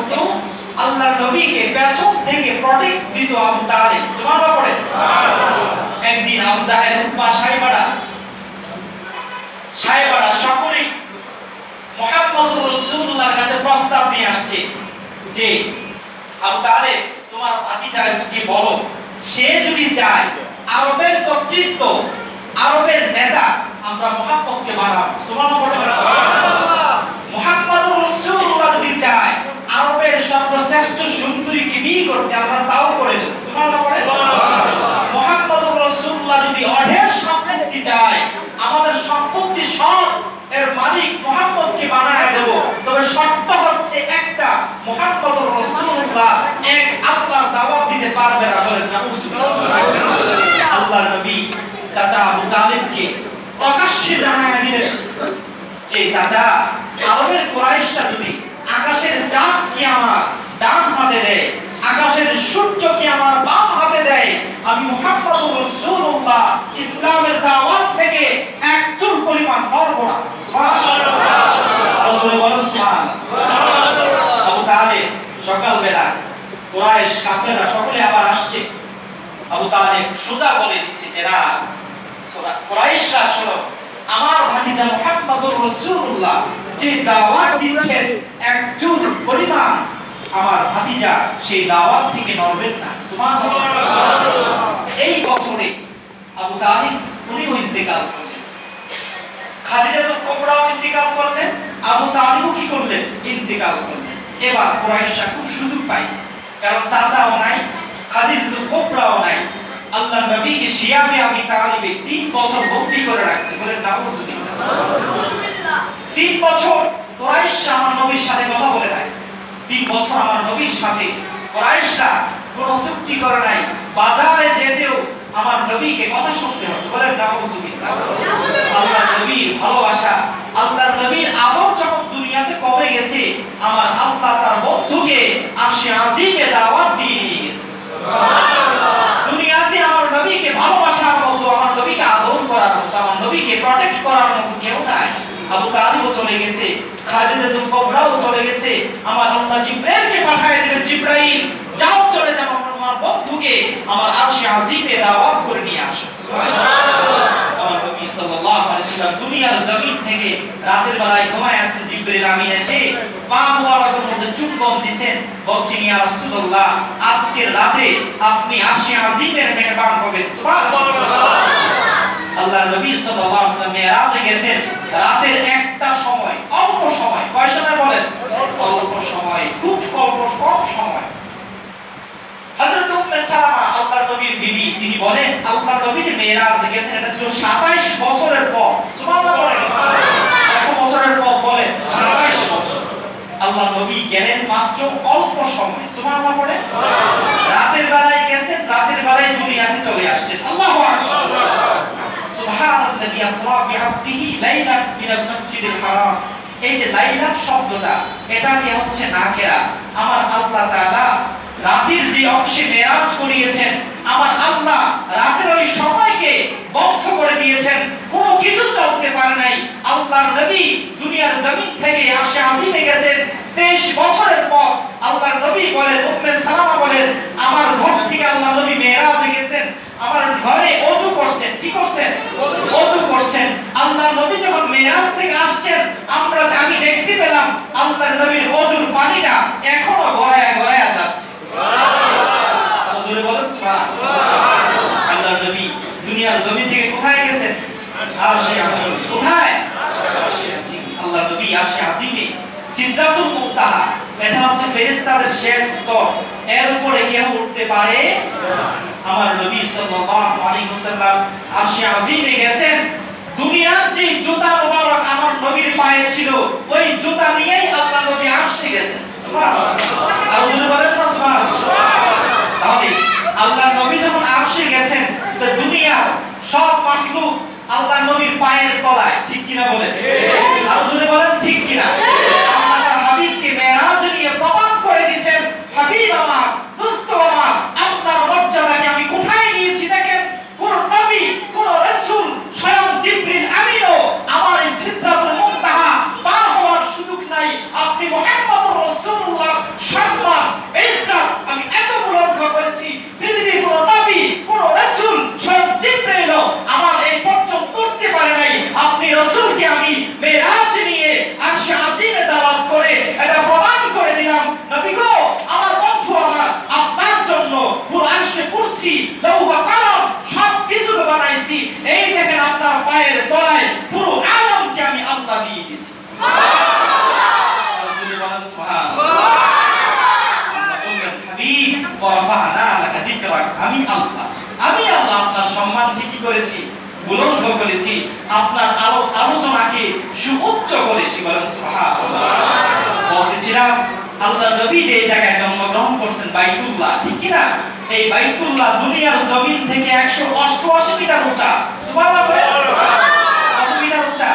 কিন্তু আল্লাহর নবীকে পেছন থেকে প্রটেক্ট দিত আবু তালেব। সুবহানাল্লাহ পড়ে। একদিন আবু জাহেল, উতবা, সাইবারা সকলেই মুহাম্মদুর রাসূলুল্লাহর কাছে প্রস্তাব নিয়ে আসছে যে আবু তালেব তোমার ভাতিজাকে বলো, সে যদি চায় আরবের কর্তৃত্ব, আরবের নেতা আমরা মুহাম্মদকে বানাবো। সুবহানাল্লাহ। মুহাম্মদুর রাসূলুল্লাহ যদি চায় আরবের সর্বশ্রেষ্ঠ সুন্দরীকে বিয়ে করতে আমরা তাও করে দেব। সুবহানাল্লাহ। মুহাম্মদুর রাসূলুল্লাহ যদি অঢের সম্পত্তি চায়, আমাদের সম্পত্তি সব এর মালিক মুহাম্মদকে বানায় দেব, তবে শর্ত হচ্ছে একটা, মুহাম্মদুর রাসূলুল্লাহ এক আল্লাহর দাওয়াত দিতে পারবে না। বলেন নাউযুবিল্লাহ। আল্লাহর নবী চাচা আবু তালেবকে প্রকাশ্যে জানায় দিলেন যে চাচা, আরবের কুরাইশরা যদি আকাশের চাঁদকে আমার ডান হাতে দেয়, আকাশের সূর্যকে আমার বাম হাতে দেয়, আমি মুহাম্মদুর রাসূলুল্লাহ ইসলামের দাওয়াত থেকে এক চুল পরিমাণ নড়ব না। সুবহানাল্লাহ। আবু তালেব সকালবেলা কুরাইশ কাফেররা সকলে আবার আসছে। আবু তালেব সোজা বলে দিচ্ছে যে না, কুরাইশরা শোনো, আমার ভাতিজা মুহাম্মদুর রাসূলুল্লাহ যে দাওয়াত দিচ্ছেন একজন পরিমাণ, আমার ভাতিজা সেই দাওয়াত থেকে নড়বেন না। সুবহানাল্লাহ। এই বছরে আবু তালিব উনিও ইন্তেকাল করলেন, খাদিজা তো কোবরাও ইন্তেকাল করলেন, আবু তালিবও কি করলেন? ইন্তেকাল করলেন। এবার কুরাইশরা খুব সুযোগ পাইছে, কারণ চাচাও নাই, খাদিজা তো কোবরাও নাই। আল্লাহর নবীকে শিয়াবে আবি তালিবে 3 বছর বন্দী করে রাখছে। বলেন নাউযুবিল্লাহ। 3 বছর কুরাইশরা আমার নবীর সাথে কথা বলে নাই। 3 বছর আমার নবীর সাথে কুরাইশরা কোনো চুক্তি করে নাই। বাজারে যেতেও আমার নবীকে কথা শুনতে হতো। বলেন নাউযুবিল্লাহ। আল্লাহর নবীর ভালোবাসা, আল্লাহর নবীর আদর যখন দুনিয়াতে কমে গেছে, আমার আল্লাহ তার বন্ধুকে আরশে আজিমে দাওয়াত দিয়ে নিয়ে গেছে। সুবহানাল্লাহ। দুনিয়াতে আমার নবীকে ভালোবাসার মতো, আমার নবীকে আদর করার মতো, আমার নবীকে প্রটেক্ট করার মতো কেউ নাই। আবু তালিবও চলে গেছে, খাদিজা কুবরাও চলে গেছে। আমার আল্লাহ জিবরাইলকে পাঠিয়ে দিলেন, জিবরাইল যাও, চলে যাও আমার বন্ধুকে আমার আরশে আজিমে দাওয়াত করে নিয়ে আসো। সুবহানাল্লাহ। আমার নবী সাল্লাল্লাহু আলাইহি ওয়াসাল্লাম দুনিয়ার জমিন থেকে রাতের বেলায় ঘুমায় আছেন, জিবরাইল আমিন এসে পা মুবারকের মধ্যে চুম্বন দিবেন, বলছেন ইয়া রাসূলুল্লাহ, আজকের রাতে আপনি আরশে আজিমের মেহমান হবেন। সুবহানাল্লাহ। আল্লাহর নবী সাল্লাল্লাহু আলাইহি ওয়াসাল্লাম মেরাজে গেছেন রাতের একটা সময়, অল্প সময়। কয় সময় বলেন? অল্প সময়, খুব অল্প, কম সময়। হযরত উম্মে সালামা আল্লাহর নবীর বিবি, তিনি বলেন আল্লাহর নবী যে মেরাজে গেছেন এটা ছিল 27 বছরের পর। সুবহানাল্লাহ। কত বছরের পর? বলে 27 বছর। আল্লাহর নবী গেলেন মাত্র অল্প সময়। সুবহানাল্লাহ পড়ে। রাতের বেলায় গেছেন, রাতের বেলায় দুনিয়াতে চলে আসছেন। আল্লাহু আকবার। সুবহানাল্লাযী আসরা বিআবদিহি লাইলান মিনাল মাসজিদিল হারাম। এই যে লাইলাত শব্দটা, এটা কি হচ্ছে নাকেরা। আমার আল্লাহ তাআলা রাতের যে অংশে মেরাজ করিয়েছেন, আমার আল্লাহ রাতের ওই সময়কে বন্ধ করে দিয়েছেন, কোনো কিছু চলতে পারে নাই। আল্লাহর নবী দুনিয়ার জমিন থেকে আরশে আজিমে গেছেন 23 বছরের পর। আল্লাহর নবী বলেন, উম্মে সালামা বলেন, আমার ঘর থেকে আল্লাহর নবী মেরাজে গেছেন, আমার ঘরে ওযু করছেন। কি করছেন? ওযু করছেন। আল্লাহর নবী যখন মেরাজ থেকে আসছেন, আমি দেখতে পেলাম আল্লাহর নবীর ওযুর পানিটা এখনো গড়ায়া গড়ায়া যাচ্ছে। সুবহানাল্লাহ। জোরে বলেন সুবহানাল্লাহ। আল্লাহর নবী দুনিয়ার জমিন থেকে কোথায় গেছেন? আরশে আজিম। কোথায়? আরশে আজিম। আল্লাহর নবী আরশে আজিমে সিদরাতুল মুনতাহা, এটা হচ্ছে ফেরেশতাদের শেষ স্তর, এর উপরে কেউ উঠতে পারে না। আমার নবী সাল্লাল্লাহু আলাইহি ওয়াসাল্লাম আরশে আজিমে গেছেন, দুনিয়ার যে জুতা মোবারক আমার নবীর পায়ে ছিল, ওই জুতা নিয়েই আল্লাহর নবী আরশে গেছেন। সুবহানাল্লাহ। আর বলে বলেন না সুবহানাল্লাহ। তাহলে আল্লাহর নবী যখন আরশে গেছেন, তো দুনিয়ার সব মাখলুক আল্লাহর নবীর পায়ের তলায়। ঠিক কিনা বলেন? আর জোরে বলেন ঠিক কিনা? আল্লাহর হাবিবকে মেরাজে নিয়ে প্রমাণ করে দিয়েছেন, হাবিব আমার, দোস্ত আমার, আপনার মর্যাদাকে আমি কোথায় নিয়েছি দেখেন। কোন নবী, কোন রাসূল, স্বয়ং জিবরিল আমিনও আমার এই সিদরাতুল মুনতাহা পার হওয়ার সুযোগ নাই। আপনি মুহাম্মদুর রাসূলুল্লাহ করেছি, বুলন্দ করেছি, আপনার আলোচনাকে সুউচ্চ করেছি। বলেন সুবহানাল্লাহ। বলতেছিলাম আল্লাহ নবী যে জায়গায় জন্মগ্রহণ করছেন বাইতুল্লাহ, ঠিক কি না? এই বাইতুল্লাহ দুনিয়ার জমিন থেকে 188 মিটার উঁচা। সুবহানাল্লাহ। কত মিটার উঁচা?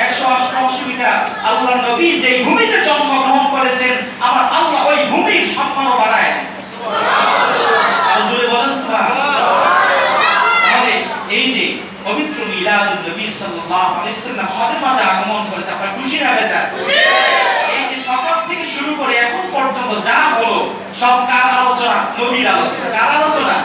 188 মিটার। আল্লাহ নবী যে ভূমিতে জন্মগ্রহণ করেছেন, আমার আল্লাহ ওই ভূমির সম্মানও বাড়ায় দিয়েছেন। সুবহানাল্লাহ। আর জোরে বলেন সুবহানাল্লাহ। তাহলে এই যে পবিত্র মিলাদুন নবী সাল্লাল্লাহু আলাইহি ওয়াসাল্লাম আমাদের মাঝে আগমন করেছে, আপনারা খুশি না বেজার? এই যে সকাল থেকে শুরু করে এখন পর্যন্ত যা হলো সব কার আলোচনা? নবীর আলোচনা। কার আলোচনা?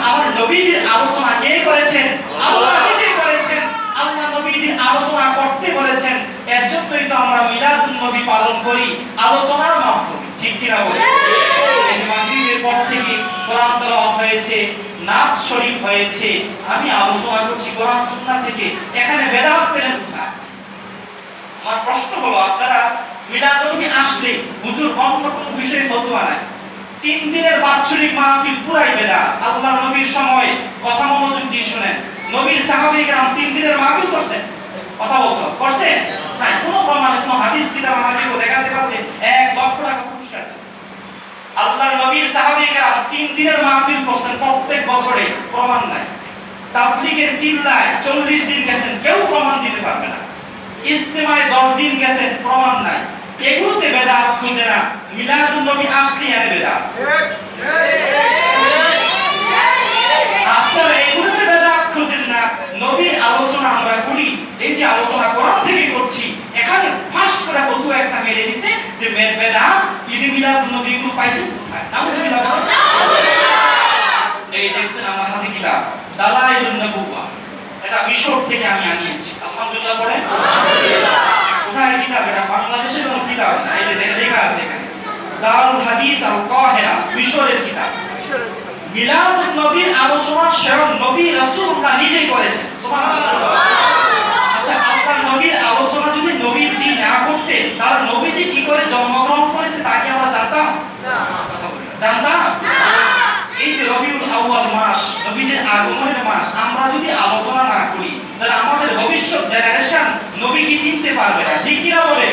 আমার নবীজির আলোচনা কে করেছেন? আল্লাহ নিজে করেছেন। আল্লাহ নবীজির আলোচনা করতে বলেছেন, এর জন্যই তো আমরা মিলাদুন নবী পালন করি আলোচনার মাধ্যমে, ঠিক কি না বলেন? এই যে মাগরিবের পর থেকে কোরআন তেলাওয়াত হয়েছে, নাত শরীফ হয়েছে, আমি আলোচনা করছি কোরআন সুন্নাহ থেকে, এখানে বেদাত পেলেন না। আমার প্রশ্ন হলো, আপনারা মিলাদুন নবী আসলে হুজুর অন্য কোন বিষয়ে ফতোয়া নাই, 3 দিনের বাৎসরিক মাহফিল পুরাই বেদাত। আল্লাহর নবীর সময় কথা মনোযোগ দিয়ে শুনেন, নবীর সাহাবী کرام 3 দিনের মাহফিল করছেন, কথা বলতো করছেন না? কোনো প্রমাণ, কোনো হাদিস কিতাব আমাকে কেউ দেখাতে পারবে? 1 লক্ষ টাকা পুরস্কার। আল্লাহর নবীর সাহাবী کرام 3 দিনের মাহফিল করছেন প্রত্যেক বছরে, প্রমাণ নাই। তাবলীগের চিল্লায় 40 দিন গেছেন, কেউ প্রমাণ দিতে পারবে না। ইজতিমায় 10 দিন গেছেন, প্রমাণ নাই। এগুলোতে বেদাত খুঁজে না, মিলাদুন নবী আসলে আনে বেদাত। আপনারা এগুলোতে বেদাত খুঁজেন না, নবীর আলোচনা আমরা করি, এই যে আলোচনা কোরআন থেকে করছি, এখানে ফাঁস করে ফতোয়া একটা মেরে দিছে যে বেদাত, ঈদে মিলাদুন নবী এগুলো পাইছেন কোথায়? নাউজুবিল্লাহ। এই দেখছেন আমার হাতে কিতাব দালাইলুন নবুওয়াহ, এটা মিশর থেকে আমি আনিয়েছি। আলহামদুলিল্লাহ পড়েন। আলহামদুলিল্লাহ। কোথায় কিতাব? এটা বাংলাদেশের কোনো কিতাব না, এই যে লেখা আছে এখানে দারুল হাদিস আল কাহিরা, মিশরের কিতাব। মিলাদুন নবীর আলোচনা স্বয়ং নবী রাসূলুল্লাহ নিজেই করেছেন। সুবহানাল্লাহ। আচ্ছা, আপনার নবীর আলোচনা যদি নবীজি না করতেন, তাহলে নবীজি কি করে জন্মগ্রহণ করেছে তা কি আমরা জানতাম? না। জানতাম না। এই যে রবিউল আউয়াল মাস, নবীজির আগমনের মাস, আমরা যদি আলোচনা না করি, তাহলে আমাদের ভবিষ্যৎ জেনারেশন নবীকে চিনতে পারবে না, ঠিক কি না বলে?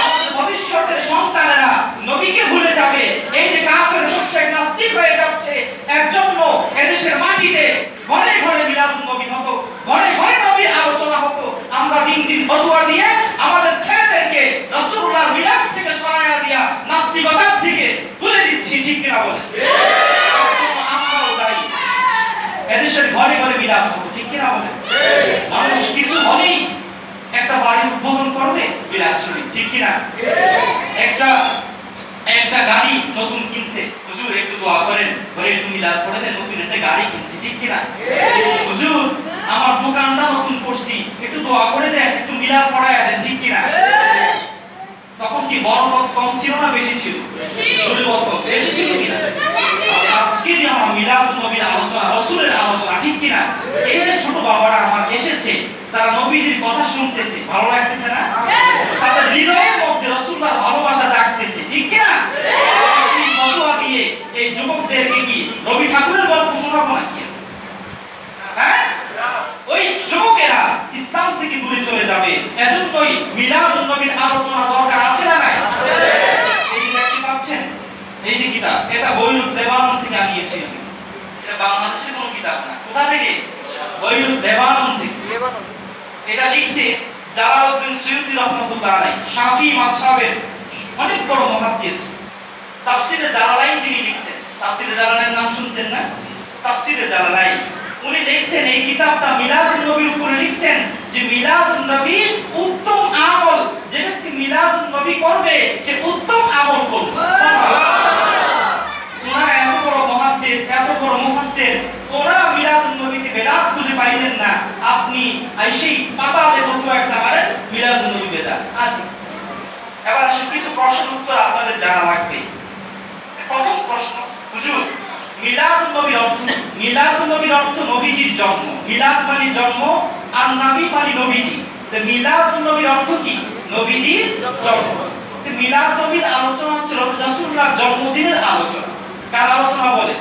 আমাদের ভবিষ্যতের সন্তানেরা নবীকে ভুলে যাবে। এই যে কাফের মুশরিক নাস্তিক হয়ে যাচ্ছে, এর জন্য এদেশের মাটিতে ঘরে ঘরে মিলাদুন নবী হতো, ঘরে ঘরে নবীর আলোচনা হতো। আমরা দিন দিন ফতোয়া দিয়ে আমাদের ছেলেদেরকে রাসূলুল্লাহর মিলাদ থেকে সরায়া দিয়া নাস্তিকতার থেকে তুলে দিচ্ছি, ঠিক কি না বলে? আমরাও দায়ী। এদেশের ঘরে ঘরে মিলাদ হতো, ঠিক কি না বলে? মানুষ কিছু হলেই একটা বাড়ি উদ্বোধন করবে, মিলাদ শরীফ, ঠিক কি না? একটা গাড়ি নতুন কিনছে, হুজুর একটু দোয়া করেন, ঘরে একটু মিলাদ পড়ে দেন, নতুন একটা গাড়ি কিনছি, ঠিক কি না? হুজুর আমার দোকানটা নতুন করছি, একটু দোয়া করে দেন, একটু মিলাদ পড়ায়া দেন, ঠিক কি না? তখন কি বরকত কম ছিল না বেশি ছিল? বেশি ছিল কিনা? আজকে যে আমার মিলাদুন নবীর আলোচনা, রাসূলের আলোচনা, ঠিক কি না? এই যে ছোট বাবারা আমার এসেছে, তারা নবীজির কথা শুনতেছে, ভালো লাগতেছে না? তাদের হৃদয়ের মধ্যে রাসূলুল্লাহর ভালোবাসা জাগতেছে, ঠিক কি না? এই ফতোয়া দিয়ে এই যুবকদেরকে কি রবি ঠাকুরের গল্প শোনাবো নাকি? হ্যাঁ, ওই যুবকেরা ইসলাম থেকে দূরে চলে যাবে। এজন্যই মিলাদুন নবীর আলোচনা দরকার আছে না নাই? এই যে দেখতে পাচ্ছেন, এই যে কিতাব, এটা বৈরুত লেবানন থেকে আনিয়েছি আমি। এটা বাংলাদেশের কোনো কিতাব না। কোথা থেকে? বৈরুত লেবানন থেকে। এটা লিখছে জালালউদ্দিন সুয়ুতী রাহমাতুল্লাহ আলাইহি, শাফি মাযহাবের অনেক বড় মুহাদ্দিস। তাফসীরে জালালাইন যিনি লিখছেন, তাফসীরে জালালাইন নাম শুনছেন না? তাফসীরে জালালাইন, উনি লিখছেন এই কিতাবটা মিলাদুন নবীর উপরে লিখছেন যে মিলাদুন নবী উত্তম আমল, যে ব্যক্তি মিলাদুন নবী করবে সে উত্তম আমল করবে। ওনারা এত বড় মুহাদ্দিস, এত বড় মুফাসসির, ওনারা মিলাদুন নবীতে বেদাত খুঁজে পাইলেন না, আপনি আইসেই পাতালে ফতোয়া একটা মারেন মিলাদুন নবী বেদাত। আচ্ছা, এবার আসলে কিছু প্রশ্ন উত্তর আপনাদের জানা লাগবে। প্রথম প্রশ্ন, হুজুর মিলাদুন নবীর অর্থ? মিলাদুন নবীর অর্থ নবীজির জন্ম। মিলাদ মানে জন্ম, আর নবী মানে নবীজি। তো মিলাদুন নবীর অর্থ কি? নবীজির জন্ম। তো মিলাদ নবীর আলোচনা হচ্ছে রাসূলুল্লাহর জন্মদিনের আলোচনা। কার আলোচনা বলে?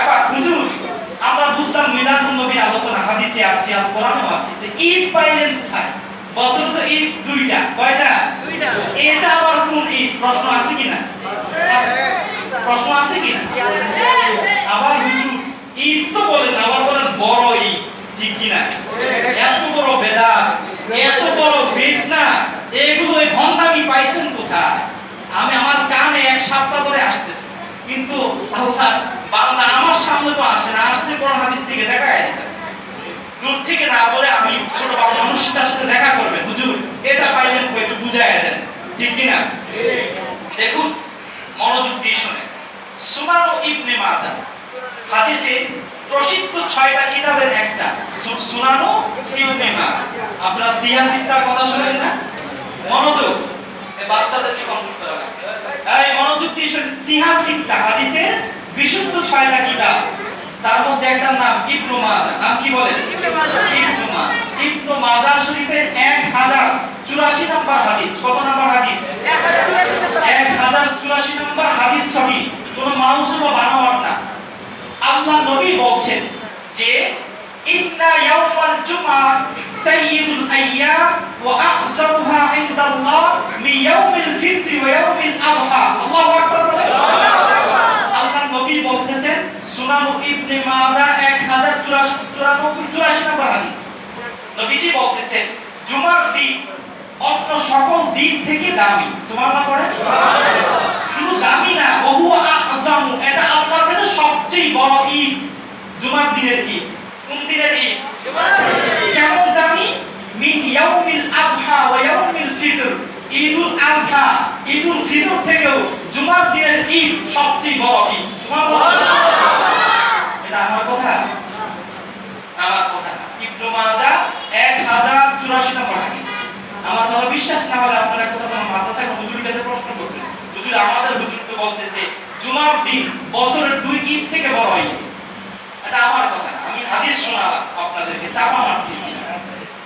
এবার হুজুর আমরা বুঝলাম মিলাদুন নবীর আলোচনা হাদিসে আছে আর কোরআনেও আছে। তো ঈদ পাইলেন কোথায়? বছর তো ঈদ দুইটা, কয়টা? দুইটা। এটা আবার কোন ঈদ? প্রশ্ন আছে কিনা? আছে। প্রশ্ন আছে কিনা? আছে। আবার হুজুর ঈদ তো বলেন, আবার বলেন বড় ঈদ, ঠিক কিনা? এত বড় বেদাত, এত বড় ফিতনা, এগুলো এই ভণ্ডামি পাইছেন কোথায়? আমি আমার কানে এক সপ্তাহ ধরে আসতেছে, কিন্তু আল্লাহ বান্দা আমার সামনে তো আসে না, আসলে কোরআন হাদিস থেকে দেখায় দূর থেকে না বলে আমি ছোট মানুষটার সাথে দেখা করবে, হুজুর এটা পাইলেন কই একটু বুঝাইয়া দেন, ঠিক কিনা? দেখুন মনোযোগ দিয়ে শুনেন। সুনান ইবনে মাজাহ হাদিসে প্রসিদ্ধ 6টা কিতাবের একটা সুনান ইবনে মাজাহ। আপনারা সিয়া সিত্তার কথা শুনেন না? মনোযোগ, এই বাচ্চাদেরকে কম শুনতে হবে। এই মনোযোগ দিয়ে শুনেন। সিয়া সিত্তা হাদিসের বিশুদ্ধ 6টা কিতাব, তার মধ্যে একটা নাম ইবনে মাজাহ। নাম কি বলেন? ইবনে মাজাহ। ইবনে মাজাহ শরীফের 1084 নম্বর হাদিস। কত নম্বর হাদিস? 1084 নম্বর হাদিস সহিহ, কোনো মাউজু বা বানাওয়াট না। আল্লাহ নবী বলছেন যে ইন্না ইয়াউমাল জুমআ সাইয়্যিদুল আইয়াম ওয়া আযযামুহা ইনদাল্লাহ মিন ইয়াউমিল ফিত্র ওয়া ইয়াউমিল আযহা। আল্লাহু আকবার বলেন। আল্লাহ নবী বলতেছেন সুনান ইবনে মাজাহ 1084 নম্বর হাদিস। নবীজি বলতেছেন জুমার দিন অন্য সকল দিন থেকে দামি। সুবহানাল্লাহ পড়েন। শুধু দামি না, ওহু আযযামু, এটা আল্লাহর কাছে সবচেয়ে বড় ঈদ জুমার দিনের ঈদ। কোন দিনের ঈদ? জুমার দিনের। কেমন দামি? মিন ইয়াউমিল আযহা ওয়া ইয়াউমিল ফিতর, ঈদুল আযহা ঈদুল ফিতর থেকেও জুমার দিনের ঈদ সবচেয়ে বড় ঈদ। সুবহানাল্লাহ। এটা আমার কথা? আমার কথা না। ইবনে মাজাহ 1084 নম্বর হাদিস। আমার কথা বিশ্বাস না হলে আপনারা কথা বলেন, মাদ্রাসায় হুজুরের কাছে প্রশ্ন করবেন, হুজুর আমাদের হুজুর তো বলতেছে জুমার দিন বছরের 2 ঈদ থেকে বড় ঈদ। এটা আমার কথা না, আমি হাদিস শোনালাম আপনাদেরকে, চাপা মারতেছি না।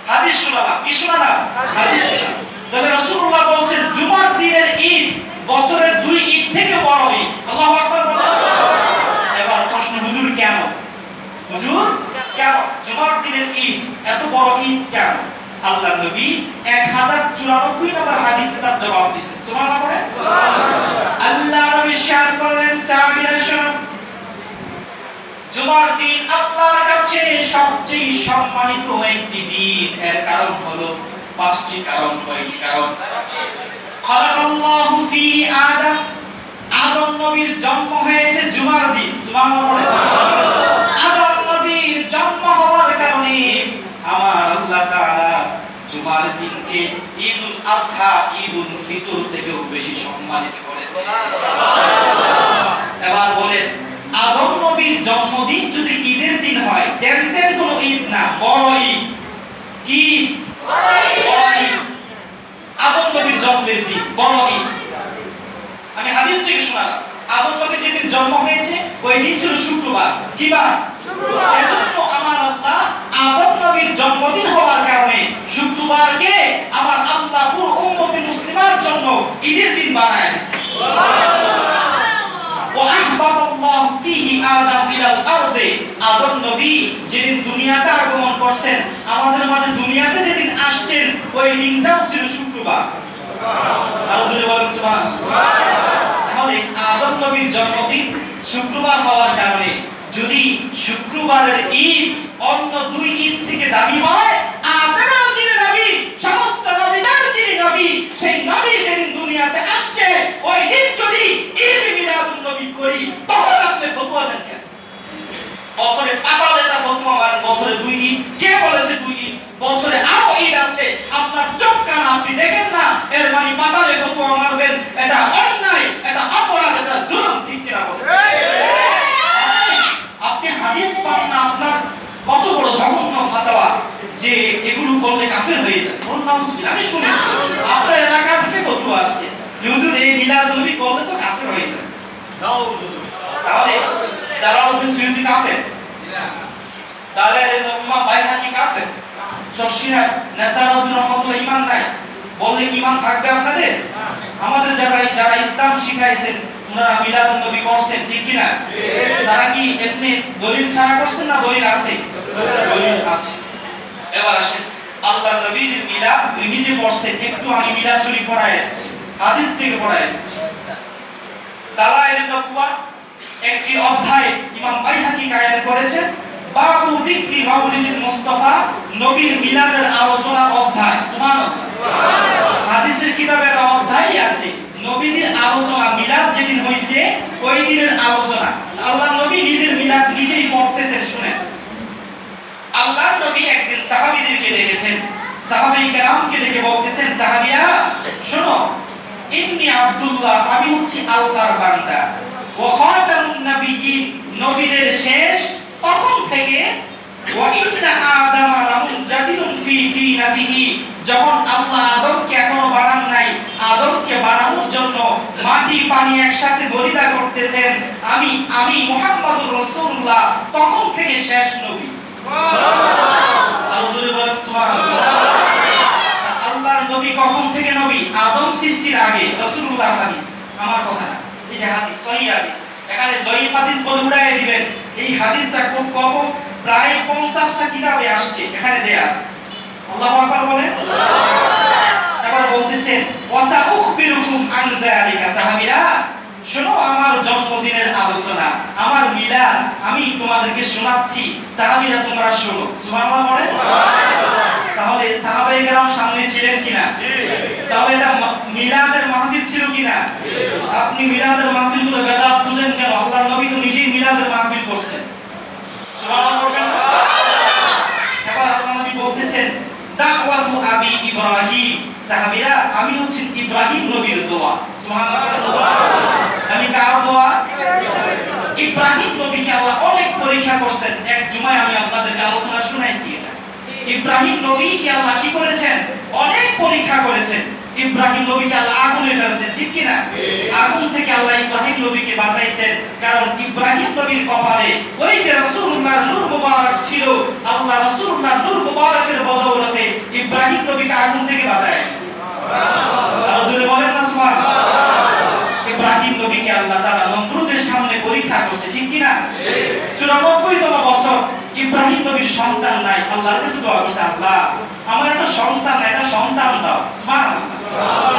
হাদিস শোনালাম। কি শোনালাম? হাদিস শোনালাম। তবে রাসূলুল্লাহ বলেন জুমার দিনের ঈদ বছরের 2 ঈদ থেকে বড় ঈদ। আল্লাহু আকবার বলেন। এবার প্রশ্ন, হুজুর কেন? হুজুর কেন জুমার দিনের ঈদ এত বড় ঈদ কেন? আল্লাহ নবী 1094 নম্বর হাদিসে তার জবাব দিয়েছেন। সুবহানাল্লাহ পড়েন। আল্লাহ নবী শান করলেন সাহাবীরা শুনুন, জুমার দিন আল্লাহর কাছে সবচেয়ে সম্মানিত একটি দিন। এর কারণ হলো 5টি কারণ। কয়টি কারণ? খালাকাল্লাহু ফি আদম, আদম নবীর জন্ম হয়েছে জুমার দিন। সুবহানাল্লাহ পড়েন। আদম নবীর জন্ম হওয়ার কারণে আমার আল্লাহ তাআলা জুমার দিনকে ঈদুল আযহা ঈদুল ফিতর থেকেও বেশি সম্মানিত করেছেন। এবার বলেন, আদম নবীর জন্মদিন যদি ঈদের দিন হয়, তেমন কোনো ঈদ না, বড় ঈদ। কি? বড় ঈদ। আদম নবীর জন্মের দিন বড় ঈদ। আমি হাদিস থেকে শোনালাম, আদম নবীর যেদিন জন্ম হয়েছে ওই দিন ছিল শুক্রবার। কি বার? শুক্রবার। এজন্য আমার আল্লাহ আদম নবীর জন্মদিন হওয়ার কারণে শুক্রবারকে আমার আল্লাহ পুরো উম্মতে মুসলিমার জন্য ঈদের দিন বানায় দিয়েছে। সুবহানাল্লাহ। ওয়া আহবাবাল্লাহু ফীহি আদম ইলাল আরদি, আদম নবী যেদিন দুনিয়াতে আগমন করছেন, আমাদের মাঝে দুনিয়াতে যেদিন আসছেন, ওই দিনটাও ছিল শুক্রবার। সুবহানাল্লাহ। আর জোরে বলেন সুবহানাল্লাহ। তাহলে আদম নবীর জন্মদিন শুক্রবার হওয়ার কারণে যদি শুক্রবারের ঈদ অন্য 2 ঈদ থেকে দামি হয়, আদমের যিনি নবী, সমস্ত নবীদের যিনি নবী, সেই নবী যেদিন দুনিয়াতে আসছে ওই দিন যদি ঈদ মিলাদুন নবী করি, তখন আপনি ফতোয়া দেন কেন? বছরে পাতালে না ফতোয়া মানেন বছরে 2 ঈদ। কে বলেছে 2 ঈদ? বছরে আরো ঈদ আছে, আপনার চোখ কান আপনি দেখেন না, এর মানে পাতালে ফতোয়া মারবেন, এটা অন্যায়, এটা অপরাধ, এটা জুলুম। ঠিক কিনা বলেন? আপনি হাদিস পান না, আপনার কত বড় জঘন্য ফতোয়া যে এগুলো করলে কাফের হয়ে যায়। আমি শুনেছি আপনার এলাকা থেকে ফতোয়া আসছে, হুজুর এই মিলাদুন নবী করলে তো কাফের হয়ে যায়। তাহলে যারা ওই সুন্নি কাফের, তাহলে উম্মাহ বাইনা কি কাফের? শশিয়া নাসারুদ্দিন রহমাতুল্লাহ ঈমান নাই বললে কি ঈমান থাকবে আপনাদের? আমাদের যারা ইসলাম শিখাইছেন, ওনারা মিলাদুন নবী করছেন, ঠিক কি না? তারা কি এমনি দলিল ছাড়া করছেন না দলিল আছে? দলিল আছে। এবার আসেন আল্লাহর নবী যে মিলাদ নিজে পড়ছেন, একটু আমি মিলাদ শরীফ পড়ায় যাচ্ছি, হাদিস থেকে পড়ায় যাচ্ছি। দালায়েল নবুয়া একটি অধ্যায় ইমাম বাইহাকি কায়েম করেছেন, বাবু যিকরি মাউলিদুল মুস্তাফা, নবীর মিলাদের আলোচনা অধ্যায়। সুবহানাল্লাহ। হাদিসের কিতাবে একটা অধ্যায় আছে নবীজির আলোচনা, মিলাদ যেদিন হইছে ওই দিনের আলোচনা। আল্লাহর নবী নিজের মিলাদ নিজেই পড়তেছেন, শুনেন। আল্লাহর নবী একদিন সাহাবীদেরকে ডেকেছেন, সাহাবায়ে কেরামকে ডেকে বলতেছেন, সাহাবিয়া শোনো, ইন্নী আব্দুল্লাহ, আমি হচ্ছি আল্লাহর বান্দা, ওয়া খাতামুন নাবিয়্যিন, নবীদের শেষ, তখন থেকে ওয়া ইন্না আদামা লামুজাদিলুন ফি দীনাতিহি, যখন আল্লাহ আদমকে এখনো বানান নাই, আদমকে বানানোর জন্য মাটি পানি একসাথে গলিতা করতেছেন, আমি মুহাম্মদুর রাসূলুল্লাহ তখন থেকে শেষ নবী। সুবহানাল্লাহ। আর জোরে বলেন সুবহানাল্লাহ। আল্লাহর নবী কখন থেকে নবী? আদম সৃষ্টির আগে। রাসূলুল্লাহ হাদিস, আমার কথা না, এটা হাদিস, সহিহ হাদিস। এখানে জয়ীফ হাদিস বলে উড়াইয়ে দিবেন। এই হাদিসটা খুব কম, প্রায় 50টা কিতাবে আসছে, এখানে দেয়া আছে। আল্লাহু আকবার বলেন। এবার বলতেছেন, ওয়াসা উখবিরুকুম আন যালিকা, সাহাবীরা শোনো, আমার জন্মদিনের আলোচনা, আমার মিলাদ আমি তোমাদেরকে শোনাচ্ছি, সাহাবীরা তোমরা শোনো। সুবহানাল্লাহ বলেন। তাহলে সাহাবায়ে কেরাম সামনে ছিলেন কিনা? তাহলে এটা মিলাদের মাহফিল ছিল কিনা? আপনি মিলাদের মাহফিলগুলো বেদাত বুঝেন কেন? আল্লাহর নবী তো নিজেই মিলাদের মাহফিল করছেন। সুবহানাল্লাহ বলবেন। এবার আল্লাহর নবী বলতেছেন, দাওয়াতু আবি ইব্রাহিম, সাহাবীরা আমি হচ্ছি ইব্রাহিম নবীর দোয়া। সুবহানাল্লাহ। আমি কার দোয়া? ইব্রাহিম নবীকে আল্লাহ অনেক পরীক্ষা করছেন। এক জুমায় আমি আপনাদেরকে আলোচনা শুনাইছি এটা। ইব্রাহিম নবীকে আল্লাহ কি করেছেন? অনেক পরীক্ষা করেছেন। ইব্রাহিম নবীকে আল্লাহ আগুনে ফেলছেন, ঠিক কি না? আগুন থেকে আল্লাহ ইব্রাহিম নবীকে বাঁচাইছেন, কারণ ইব্রাহিম নবীর কপালে ওই যে রাসূলুল্লাহর নূর মুবারক ছিল, আল্লাহ রাসূলুল্লাহর নূর মুবারকের বদৌলতে ইব্রাহিম নবীকে আগুন থেকে বাঁচাইছেন। সুবহানাল্লাহ। আর জোরে বলেন না সুবহানাল্লাহ। ইব্রাহিম নবীকে আল্লাহ তাআলা নমরুদের সামনে পরীক্ষা করছে, ঠিক কি না? 94তম বছর ইব্রাহিম নবীর সন্তান নাই, আল্লাহর কাছে দোয়া করছে, আল্লাহ আমার একটা সন্তান নাই, একটা সন্তান দাও। সুবহানাল্লাহ।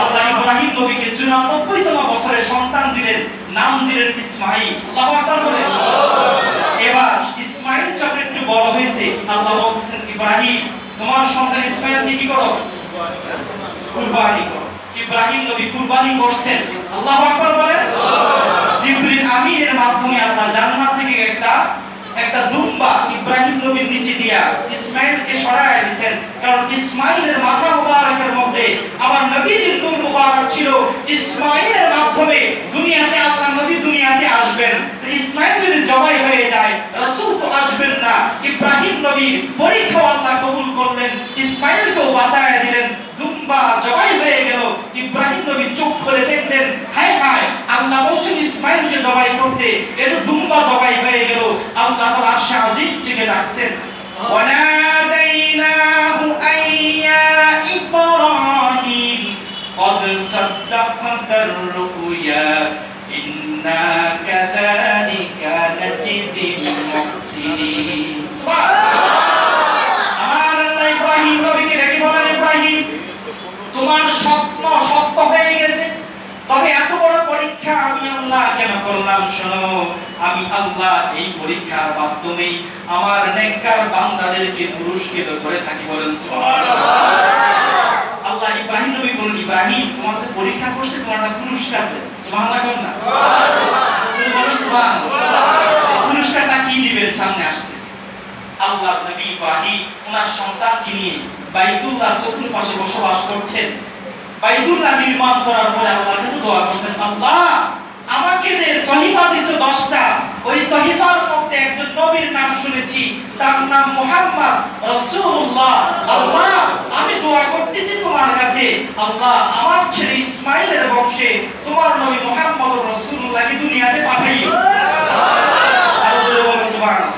আল্লাহ ইব্রাহিম নবীকে 94তম বছরে সন্তান দিলেন, নাম দিলেন ইসমাঈল। আল্লাহু আকবার বলেন। এবার ইসমাঈল যখন একটু বড় হয়েছে, আল্লাহ বলছেন, ইব্রাহিম তোমার সন্তান ইসমাঈলকে কি করো? কুরবানি করো। ইব্রাহিম নবী কুরবানি করছেন। আল্লাহু আকবার বলেন। জিবরিল আমিনের মাধ্যমে আল্লাহ জান্নাত থেকে একটা দুম্বা ইব্রাহিম নবীর নিচে দিয়া ইসমাঈলকে সরায় দিয়েছেন, কারণ ইসমাঈলের মাথা মুবারকের মধ্যে আমার নবীজির নূর মুবারক ছিল। ইসমাঈলের মাধ্যমে দুনিয়াতে আল্লাহ নবী দুনিয়াতে আসবেন। ইসমাঈল যদি জবাই হয়ে যায়, রাসূল তো আসবেন না। ইব্রাহিম নবীর পরীক্ষা আল্লাহ কবুল করলেন, ইসমাঈলকেও বাঁচায়া দিলেন। দুম্বা জবাই হয়ে গেল, ইব্রাহিম নবী চোখ খুলে দেখলেন, হায় হায়, আল্লাহ বলছেন ইসমাঈলকে জবাই করতে, এটা দুম্বা জবাই হয়ে গেল। আল্লাহ তাআলা আরশে আজিম থেকে ডাকছেন, ওয়ানাদাইনাহু আইয়া ইব্রাহিম ক্বাদ সাদ্দাকতার রুয়া ইন্না কাযালিকা নাজিজিল মুহসিনিন। সুবহানাল্লাহ। আমার আল্লাহ ইব্রাহিম নবীকে ডেকে বলেন, ইব্রাহিম তোমার স্বপ্ন সত্য হয়ে গেছে, তবে এত বড় পরীক্ষা আমি আল্লাহ কেন করলাম? শোনো, আমি আল্লাহ এই পরীক্ষার মাধ্যমে আমার নেককার বান্দাদেরকে পুরস্কৃত করে থাকি। বলেন সুবহানাল্লাহ। আল্লাহ ইব্রাহিম নবী বলেন, ইব্রাহিম তোমার তো পরীক্ষা করছে, তোমার না পুরস্কার দেন। সুবহানাল্লাহ বলেন না সুবহানাল্লাহ। পুরস্কারটা কি দিবেন সামনে আসতেছে। আল্লাহর নবী ইব্রাহিম ওনার সন্তানকে নিয়ে বাইতুল্লাহ চতুর্পাশে বসবাস করছেন। বাইতুল্লাহ নির্মাণ করার পরে আল্লাহর কাছে দোয়া করছেন, আল্লাহ আমাকে যে সহিফা দিছো 10টা, ওই সহিফার মধ্যে একজন নবীর নাম শুনেছি, তার নাম মুহাম্মদ রাসূলুল্লাহ। আল্লাহ আমি দোয়া করতেছি তোমার কাছে, আল্লাহ আমার ছেলে ইসমাঈলের বংশে তোমার নবী মুহাম্মদ রাসূলুল্লাহকে দুনিয়াতে পাঠাইও। আর জোরে বলেন সুবহানাল্লাহ।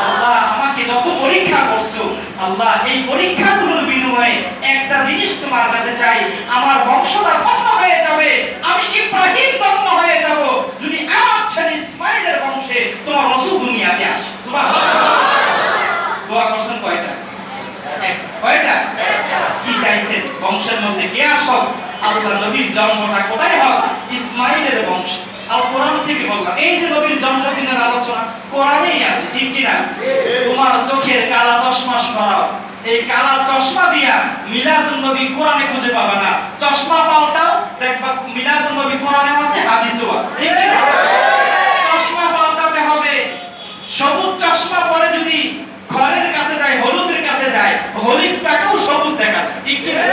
আল্লাহ আমাকে যত পরীক্ষা করছো, আল্লাহ এই পরীক্ষাগুলোর বিনিময়ে একটা জিনিস তোমার কাছে চাই, আমার বংশটা ধন্য হয়ে যাবে, আমি ইব্রাহিম ধন্য হয়ে যাব, বংশের মধ্যে কে আসল? আল্লাহ নবীর জন্মটা কোথায় হয়? ইসমাইলের বংশে। আল কোরআন থেকে বললাম, এই যে নবীর জন্মদিনের আলোচনা কোরআনেই আছে, ঠিক কি না? তোমার চোখের কালা চশমা সরাও, এই কালা চশমা দিয়া মিলাদুন নবী কোরআনে খুঁজে পাবে না। চশমা পাল্টাও, দেখবা মিলাদুন নবী কোরআনে আছে, হাদিসেও আছে, ঠিক কি না? চশমা পাল্টাতে হবে। সবুজ চশমা পরে যদি ঘরের কাছে যায়, হলুদের কাছে যায়, হলুদটাকেও সবুজ দেখা যায়, ঠিক কি না?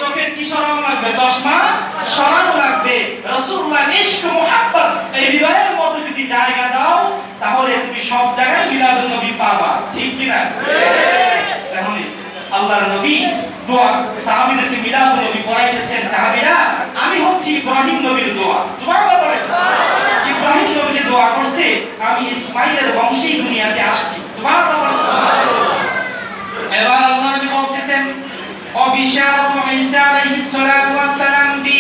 চোখের কি সরানো লাগবে? চশমা সরানো লাগবে। রাসূলুল্লাহ ইশক মুহাব্বত এই হৃদয়ের মধ্যে যদি জায়গা দাও, তাহলে তুমি সব জায়গায় মিলাদুন নবী পাবা, ঠিক কি না? তাহলে আল্লাহর নবী দোয়া সাহাবীদেরকে মিলাদুন নবী পড়াইতেছেন। সাহাবীরা, আমি হচ্ছি ইব্রাহিম নবীর দোয়া, সুবহানাল্লাহ বলেন। ইব্রাহিম নবী যে দোয়া করছে, আমি ইসমাইলের বংশেই দুনিয়াতে আসছি, সুবহানাল্লাহ। এবার আল্লাহ নবী বলতেছেন, অবিশারাতু ঈসা আলাইহিস সালাতু ওয়াস সালাম বি,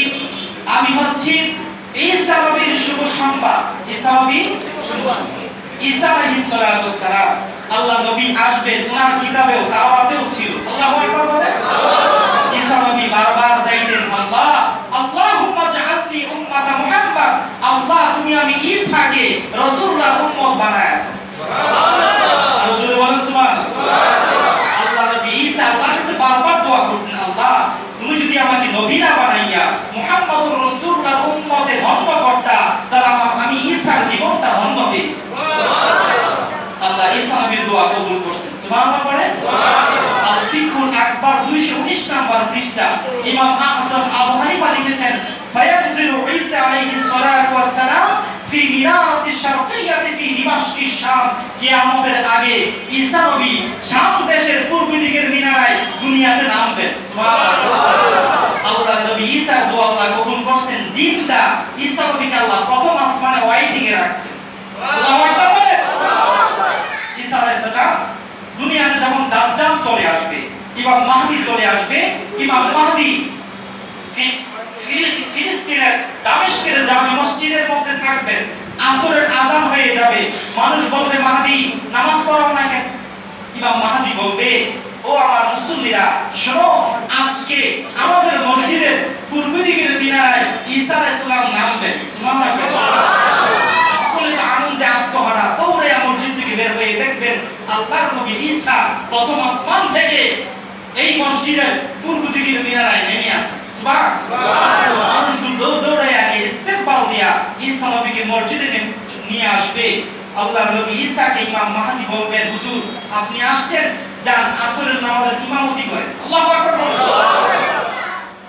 আমি হচ্ছি ঈসা নবীর শুভ সংবাদ। ঈসা নবী শুভ সংবাদ। ঈসা আলাইহিস সালাতু ওয়াস সালাম, আল্লাহ নবী আসবেন, ওনার কিতাবেও তাওরাতেও ছিল। আল্লাহু আকবার বলেন। ঈসা নবী বারবার চাইতেন, আল্লাহ আল্লাহুম্মা জাআলনি উম্মাতা মুহাম্মদ, আল্লাহ তুমি আমি ঈসাকে রাসূলুল্লাহ উম্মত বানায়। সুবহানাল্লাহ। আর জোরে বলেন সুবহানাল্লাহ। আল্লাহ নবী ঈসা আল্লাহর কাছে বারবার দোয়া করতেন, আল্লাহ তুমি যদি আমাকে নবী না বানাইয়া মুহাম্মদুর রাসূলুল্লাহ উম্মতে ধন্য করতা, তাহলে আমি ঈসার জীবনটা ধন্য হবে। আল্লাহ ঈসা নবীর দোয়া কবুল করছেন, সুবহানাল্লাহ পড়েন। আল ফিকহুল আকবার 219 নম্বর পৃষ্ঠা ইমাম আযম আবু হানিফা লিখেছেন, ফায়ানজিলু ঈসা আলাইহিস সালাতু ওয়াস সালাম ফি মিরারাতি শারকিয়াতি ফি দিমাশকি শাম, কিয়ামতের আগে ঈসা নবী শাম দেশের পূর্ব দিকের মিনারায় দুনিয়াতে নামবেন, সুবহানাল্লাহ। আল্লাহ নবী ঈসার দোয়া আল্লাহ কবুল করছেন। জিন্দা ঈসা নবীকে আল্লাহ প্রথম আসমানে ওয়াইটিং এ রাখছেন। আল্লাহু আকবার বলেন। ঈসা আলাইহিস সালাম দুনিয়াতে যখন দাজ্জাল চলে আসবে, ইমাম মাহদী চলে আসবে, ইমাম মাহদী ফিলিস্তিনের দামেস্কের জামে মসজিদের মধ্যে থাকবেন। আসরের আযান হয়ে যাবে, মানুষ বলবে, মাহদী নামাজ পড়াও না কেন? ইমাম মাহদী বলবে, ও আমার মুসল্লিরা শোনো, আজকে আমাদের মসজিদের পূর্ব দিকের মিনারায় ঈসা আলাইহিস সালাম নামবেন, সুবহানাল্লাহ। সকলে আনন্দে আত্মহারা দৌড়ে মসজিদ থেকে বের হয়ে দেখবেন আল্লাহর নবী ঈসা প্রথম আসমান থেকে এই মসজিদের পূর্ব দিকের মিনারায় নেমে আসে, সুবহানাল্লাহ। মানুষগুলো দৌড়ে আগে ইস্তেকবাল দিয়া ঈসা নবীকে মসজিদে নিয়ে আসবে। আল্লাহর নবী ঈসাকে ইমাম মাহদী বলবেন, হুজুর আপনি আসছেন, যান আসরের নামাজের ইমামতি করেন। আল্লাহু আকবার।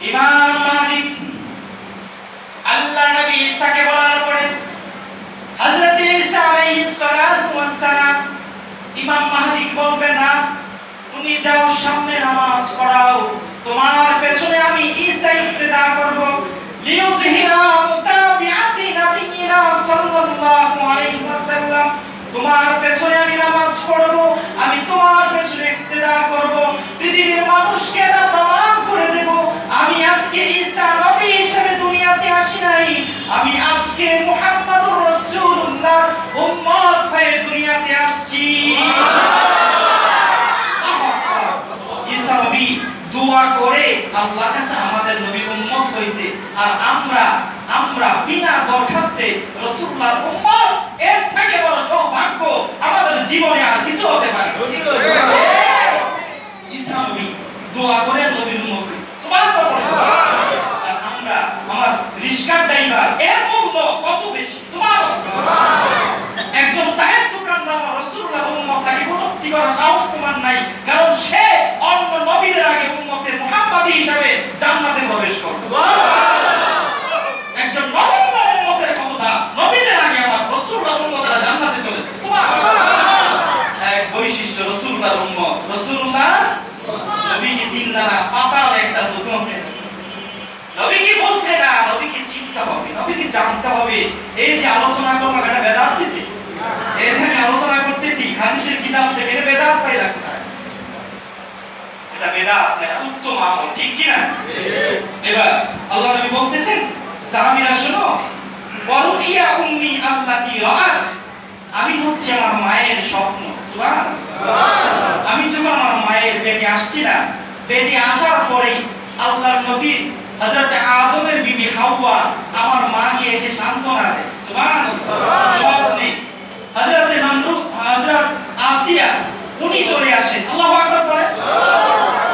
ইমাম মাহদী আল্লাহর নবী ঈসাকে বলার পরে হযরত ঈসা আলাইহিস সালাতু ওয়াস সালাম ইমাম মাহদী বলবেন, না তুমি যাও সামনে নামাজ পড়াও, তোমার পেছনে আমি ঈসা ইক্তেদা করব। লিইউযহিরা মুতাবিআতি নবিয়িনা সাল্লাল্লাহু আলাইহি ওয়াসাল্লাম, তোমার পেছনে আমি নামাজ পড়ব, আমি তোমার পেছনে ইক্তেদা করব। পৃথিবীর মানুষকে এটা প্রমাণ করে দেব, আমি আজকে ঈসা নবী হিসেবে দুনিয়াতে আসি নাই, আমি আজকে মুহাম্মদুর রাসূলুল্লাহ উম্মত হয়ে দুনিয়াতে আসছি। ঈসা নবী দোয়া করে আল্লাহর কাছে আমাদের নবী উম্মত হইছে, আর আমরা বিনা দরখাস্তে রাসূলুল্লাহর উম্মত, এর থেকে বড় সৌভাগ্য আমাদের জীবনে আর কিছু হতে পারে না। ঈসা নবী দোয়া করে নবীর উম্মত হইছে, সুবহানাল্লাহ। আর আমরা আমার রিশকার ড্রাইভার, এর মূল্য কত বেশি, সুবহানাল্লাহ। একজন চায়ের দোকানদার রাসূলুল্লাহ উম্মত, তাকে কটূক্তি করার সাহস তোমার নাই, কারণ সে অন্য নবীদের আগে উম্মতে মুহাম্মাদী হিসাবে জান্নাতে প্রবেশ করবে, সুবহানাল্লাহ। একজন নবীর উম্মতের কথা, নবীদের আগে আমার রাসূলুল্লাহ উম্মতরা জান্নাতে চলে যাবে, সুবহানাল্লাহ। এক বৈশিষ্ট্য রাসূলুল্লাহর উম্মত, রাসূলুল্লাহ নবীকে চিন্তা না, পাতাল একটা দোকান, নবীকে বুঝতে না, নবীকে চিনতে হবে, নবীকে জানতে হবে। এই যে আলোচনা করলাম, এটা বেদাত হইছে? এই যে আমি আলোচনা করতেছি হাদিসের কিতাব থেকে, এটা বেদাত পাই লাগতে হয়, এটা বেদাত না, উত্তম আমল, ঠিক কি না? এবার আল্লাহ নবী বলতেছেন, সাহাবীরা শোনো, ওয়ারুইয়া উম্মি আল্লাতী রাআত, আমি হচ্ছে আমার মায়ের স্বপ্ন, সুবহানাল্লাহ। আমি যখন আমার মায়ের পেটে আসছি না, বেটি আসার পরেই আল্লাহর নবী হযরত আদমের বিবি হাওয়া আমার মাকে এসে সান্ত্বনা দেয়। সুবহানাল্লাহ। স্বপ্নে হযরত নমরুদ হযরত আসিয়া উনি চলে আসেন। আল্লাহু আকবার বলে।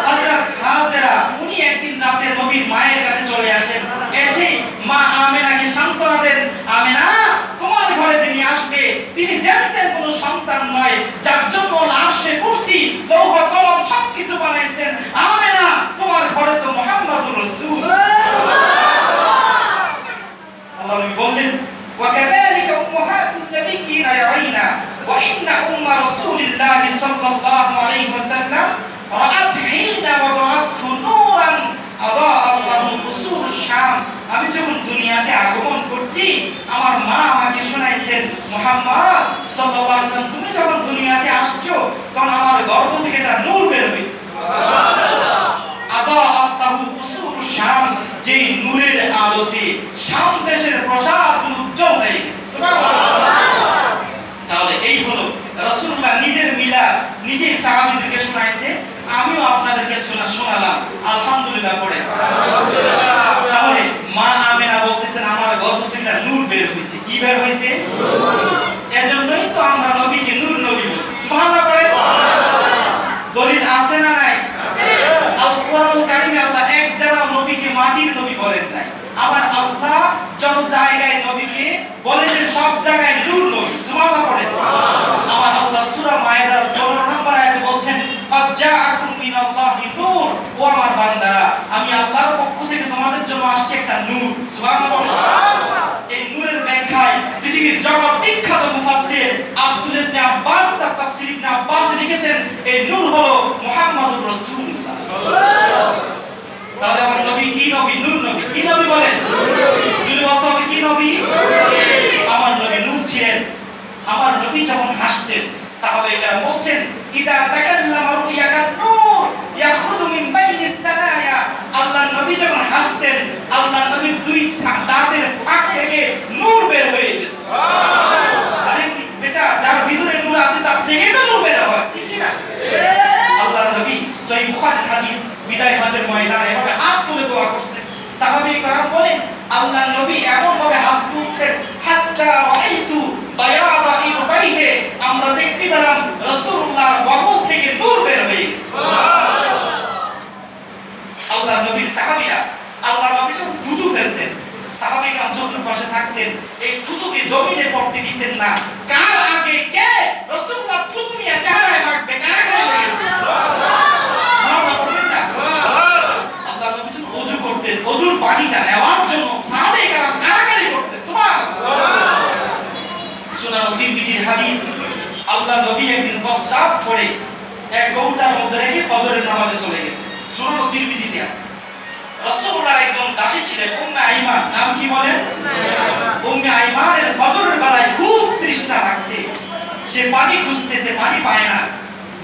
হযরত হাজেরা উনি একদিন রাতে নবীর মায়ের কাছে চলে আসেন। এসে মা আমেনাকে সান্ত্বনা দেন, আমেনা তোমার ঘরে যিনি আসবে তিনি জানতেন কোনো সন্তান নয়, যার জন্য আরশে কুরসি লৌহ কলম সবকিছু বানাইছেন। আমেনা তোমার ঘরে তো মুহাম্মদুর রাসূল। আল্লাহ নবী বলেন وكذلك أمهات النبيين يعينا وإن أم رسول الله صلى الله عليه وسلم رأت حين وضعته نورا أضاء له قصور الشام। আমি যখন দুনিয়াতে আগমন করছি আমার মা আমাকে শোনাইছেন, মুহাম্মদ সাল্লাল্লাহু আলাইহি ওয়াসাল্লাম তুমি যখন দুনিয়াতে আসছো তখন আমার গর্ভ থেকে একটা নূর বের হইছে। সুবহানাল্লাহ। আদাআত লাহু কুসুর শাম, যে নূরের আলোতে শাম দেশের প্রাসাদগুলো উজ্জ্বল হয়ে গেছে। সুবহানাল্লাহ। তাহলে এই হলো রাসূলুল্লাহ নিজের মিলাদ নিজে সাহাবীদেরকে শোনাইছে, আমিও আপনাদেরকে শোনালাম। আলহামদুলিল্লাহ পড়ে আলহামদুলিল্লাহ। তাহলে মা আমেনা বলতেছেন আমার গর্ভ থেকে নূর বের হইছে। কি বের হইছে? এজন্যই তো আমরা নবীকে নূর নবী বলি। সুবহানাল্লাহ পড়ে। দলিল আছে না নাই? আছে। আল কোরআনুল কারীমে আল্লাহ এক জায়গায় নবীকে মাটির নবী বলেন নাই, আবার আল্লাহ যত জায়গায় নবীকে বলেছেন সব জায়গায় নূর নবী। সুবহানাল্লাহ পড়ে। আমার আল্লাহ সূরা মায়েদার 15 নম্বর আয়াতে বলেন ক্বাদ জাআকুম মিনাল্লাহি নূর, ও আমার বান্দারা আমি আল্লাহর পক্ষ থেকে তোমাদের জন্য আসছে একটা নূর। সুবহানাল্লাহ। এই নূরের ব্যাখ্যায় পৃথিবীর জগৎ বিখ্যাত মুফাসসির আব্দুল ইবনে আব্বাস তার তাফসীর ইবনে আব্বাস লিখেছেন এই নূর হলো মুহাম্মদুর রাসূলুল্লাহ। সুবহানাল্লাহ। তাহলে আমার নবী কি নবী? নূর নবী। কি নবী বলেন? নূর নবী। যদি বলতে হবে কি নবী? নূর নবী। আমার নবী নূর ছিলেন। আমার নবী যখন হাসতেন সাহাবায়ে বলছেন ইদা তাকাল্লামা রুয়াকান নূর ইয়াখরুজু মিন বাইনিত তানায়া। আল্লাহর নবী যখন হাসতেন আল্লাহর নবীর দুই দাঁতের ফাঁক থেকে নূর বের হয়ে যেত। সুবহানাল্লাহ। আরে বেটা যার ভিতরে নূর আছে তার থেকেই তো নূর বের হয়, ঠিক কি না? আল্লাহর নবী সহিহ বুখারীর হাদিস বিদায় হজের ময়দানে এভাবে হাত তুলে দোয়া করছেন। সাহাবায়ে کرام বলেন আল্লাহর নবী এমন ভাবে হাত তুলছেন হাত্তা রাআইতু বায়াদা ইউতাইহি, আমরা দেখতে পেলাম রাসূলুল্লাহর বগল থেকে নূর বের হয়ে গেছে। সুবহানাল্লাহ। আল্লাহর নবীর সাহাবীরা আল্লাহর নবী যখন থুতু ফেলতেন সাহাবীরা চতুর্পাশে থাকতেন, এই থুতুকে জমিনে পড়তে দিতেন না। কার আগে কে রাসূলুল্লাহ থুতু নিয়ে চেহারায় মাখবে কারা কারা লাগে? সুবহানাল্লাহ। আল্লাহর নবী যখন ওযু করতেন ওযুর পানিটা নেওয়ার জন্য সাহাবায়ে کرام কারাকারি করতেন। সুবহানাল্লাহ। সুনান তিরমিজির হাদিস আল্লাহর নবী একদিন প্রস্রাব করে এক কৌটার মধ্যে রেখে ফজরের নামাজে চলে গেছে। সুনান তিরমিজিতে আছে। রাসূলুল্লাহর একজন দাসী ছিলেন উম্মে আইমান, নাম কি বলেন? উম্মে আইমানের ফজরের বেলায় খুব তৃষ্ণা লাগছে, সে পানি খুঁজতেছে, পানি পায় না।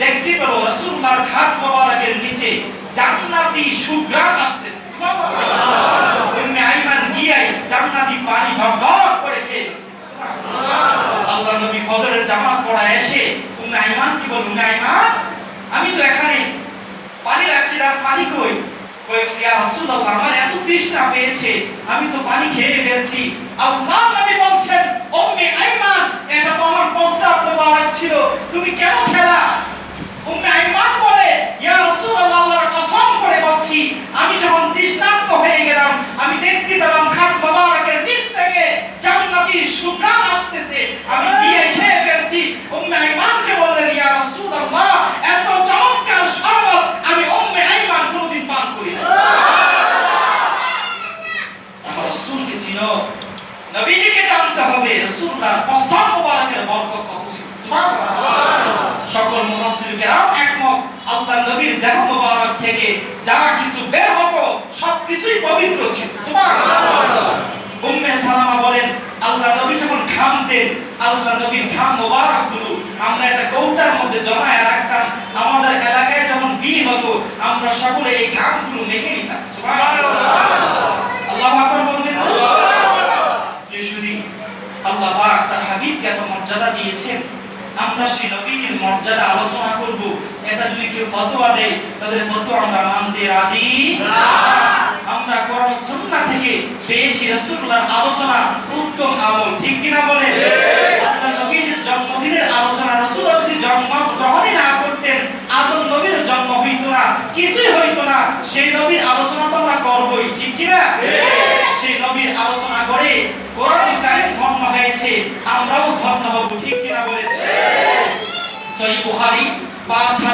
দেখতে পেল রাসূলুল্লাহর খাট মোবারকের নিচে জান্নাতি সুঘ্রাণ আসতেছে। সুবহানাল্লাহ। উম্মে আইমান গিয়ে জান্নাতি পানি ঢক ঢক করে খেয়ে ফেলছে। সুবহানাল্লাহ। আল্লাহর নবী ফজরের জামাত পড়া এসে উম্মে আইমান কি বলেন, উম্মে আইমান আমি তো এখানে পানি রাখছিলাম, পানি কই? কই ইয়া রাসূলুল্লাহ আমার এত তৃষ্ণা পেয়েছে আমি তো পানি খেয়ে ফেলছি। আল্লাহর নবী বলছেন উম্মে আইমান এটা তো আমার প্রস্রাব মোবারক ছিল, তুমি কেন খেলা? উম্মে আইমান বলে ইয়া রাসূলুল্লাহ আল্লাহর কসম করে বলছি আমি যখন তৃষ্ণার্ত হয়ে গেলাম আমি দেখতে পেলাম খাট মোবারকের নিচ থেকে জান্নাতি সুঘ্রাণ আসতেছে, আমি দিয়ে খেয়ে ফেলছি। উম্মে আইমানকে বললেন ইয়া রাসূলুল্লাহ এত চমৎকার শরবত আমি উম্মে আইমান কোনদিন পান করি না। আমার রাসূলকে চিনো, নবীজিকে জানতে হবে, রাসূলুল্লাহর প্রস্রাব মোবারকের বরকত কত ছিল। সুবহানাল্লাহ। সকল মুফাসসির কেরাম একমত আল্লাহর নবীর দেহ মোবারক থেকে যা কিছু বের হতো সবকিছুই পবিত্র ছিল। সুবহানাল্লাহ। উম্মে সালামা বলেন আল্লাহর নবী যখন ঘামতেন আল্লাহর নবীর ঘাম মোবারকগুলো আমরা একটা কৌটার মধ্যে জমায়ে রাখতাম, আমাদের এলাকায় যখন বিয়ে হতো আমরা সকলে এই ঘামগুলো মেখে নিতাম। সুবহানাল্লাহ। আল্লাহু আকবার বলবেন। আল্লাহ পাক তার হাবিবকে এত মর্যাদা দিয়েছেন, আমরা সেই নবীজির মর্যাদা আলোচনা করব। এটা যদি কেউ ফতোয়া দেয় তাদের ফতোয়া আমরা মানতে রাজি না। আমরা কোরআন সুন্নাহ থেকে পেয়েছি রাসূলুল্লাহর আলোচনা উত্তম আমল, ঠিক কি না বলেন? আল্লাহ নবীর জন্মদিনের আলোচনা রাসূল যদি জন্মগ্রহণই না করতেন, আদম নবীর জন্ম হইতো না, কিছুই হইতো না। সেই নবীর আলোচনা তো আমরা করবই, ঠিক কি না? সেই নবীর আলোচনা করে কোরআন কারীম ধন্য হয়েছে, আমরাও ধন্য হব, ঠিক কি না বলেন? সহিহ বুখারী ৫,০০০